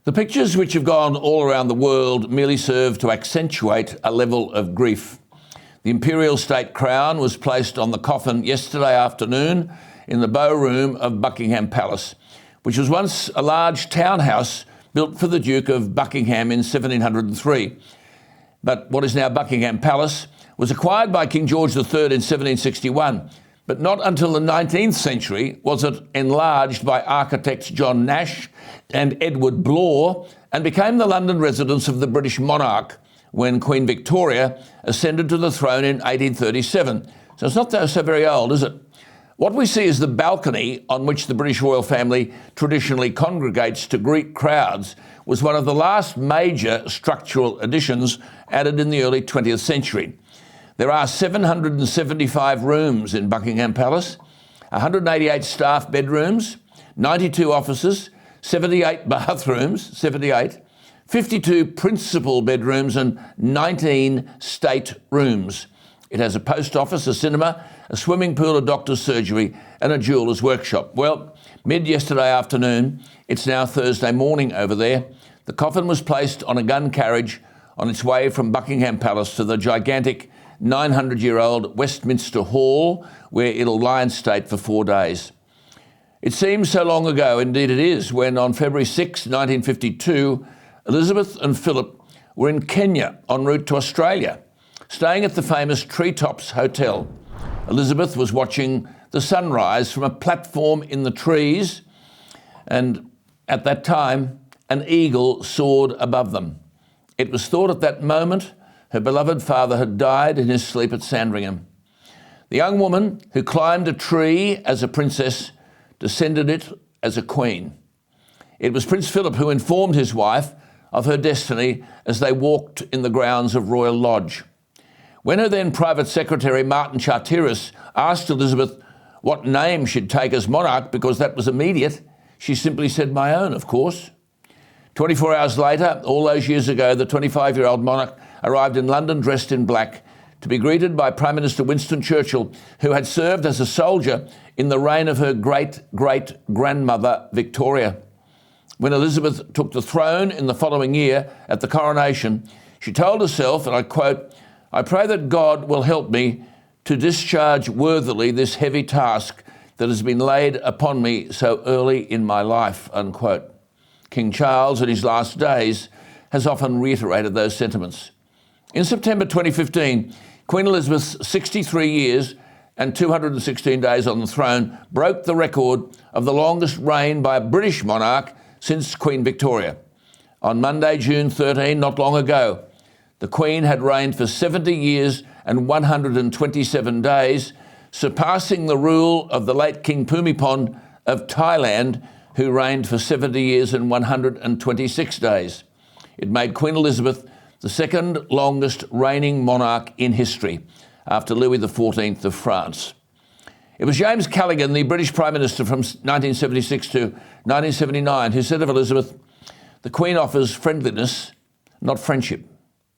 The pictures, which have gone all around the world, merely serve to accentuate a level of grief. The imperial state crown was placed on the coffin yesterday afternoon in the bow room of Buckingham Palace, which was once a large townhouse built for the Duke of Buckingham in 1703. But what is now Buckingham Palace was acquired by King George III in 1761. But not until the 19th century was it enlarged by architects John Nash and Edward Blore and became the London residence of the British monarch when Queen Victoria ascended to the throne in 1837. So it's not so very old, is it? What we see is the balcony on which the British royal family traditionally congregates to greet crowds was one of the last major structural additions added in the early 20th century. There are 775 rooms in Buckingham Palace, 188 staff bedrooms, 92 offices, 78 bathrooms, 52 principal bedrooms and 19 state rooms. It has a post office, a cinema, a swimming pool, a doctor's surgery and a jeweller's workshop. Well, yesterday afternoon, it's now Thursday morning over there, the coffin was placed on a gun carriage on its way from Buckingham Palace to the gigantic 900-year-old Westminster Hall, where it'll lie in state for 4 days. It seems so long ago, indeed it is, when on February 6, 1952, Elizabeth and Philip were in Kenya en route to Australia, staying at the famous Treetops Hotel. Elizabeth was watching the sunrise from a platform in the trees, and at that time, an eagle soared above them. It was thought at that moment her beloved father had died in his sleep at Sandringham. The young woman who climbed a tree as a princess descended it as a queen. It was Prince Philip who informed his wife of her destiny as they walked in the grounds of Royal Lodge. When her then private secretary, Martin Charteris, asked Elizabeth what name she'd take as monarch because that was immediate, she simply said, "My own, of course." 24 hours later, all those years ago, the 25-year-old monarch arrived in London dressed in black to be greeted by Prime Minister Winston Churchill, who had served as a soldier in the reign of her great-great-grandmother Victoria. When Elizabeth took the throne in the following year at the coronation, she told herself, and I quote, "I pray that God will help me to discharge worthily this heavy task that has been laid upon me so early in my life," unquote. King Charles, in his last days, has often reiterated those sentiments. In September 2015, Queen Elizabeth's 63 years and 216 days on the throne broke the record of the longest reign by a British monarch since Queen Victoria. On Monday, June 13, not long ago, the Queen had reigned for 70 years and 127 days, surpassing the rule of the late King Bhumibol of Thailand, who reigned for 70 years and 126 days. It made Queen Elizabeth the second longest reigning monarch in history, after Louis XIV of France. It was James Callaghan, the British Prime Minister from 1976 to 1979, who said of Elizabeth, "The Queen offers friendliness, not friendship."